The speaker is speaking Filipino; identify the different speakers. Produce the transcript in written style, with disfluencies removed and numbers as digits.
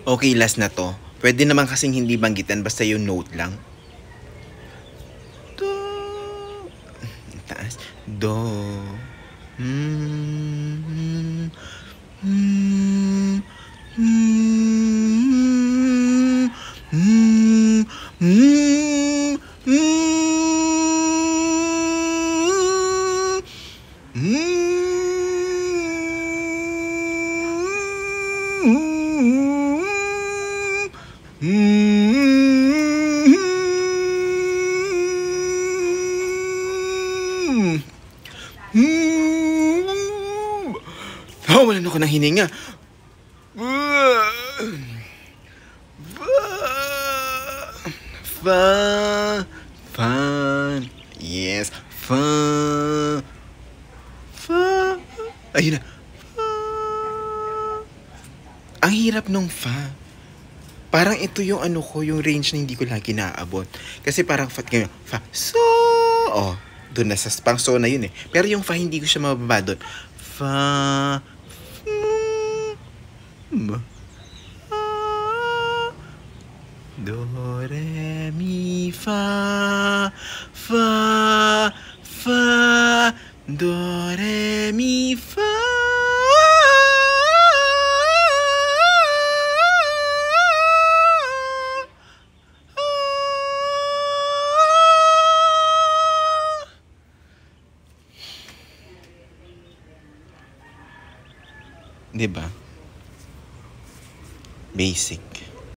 Speaker 1: Okay, last na to. Pwede naman kasing hindi banggitan basta yung note lang. Do. Taas. Do. Mm. Mm. Mm. Mm. Mm. Wala na ako ng hininga. Fun. Yes. Fun. Ayun na. Ang hirap nung fa. Parang ito yung ano ko, yung range na hindi ko lagi naaabot. Kasi parang fa, so. Oh, doon na sa pang so na yun eh. Pero yung fa, hindi ko siya mababa doon. Fa. Do, re, mi, fa. Fa. Fa. Do, re, mi, fa. Diba? Basic.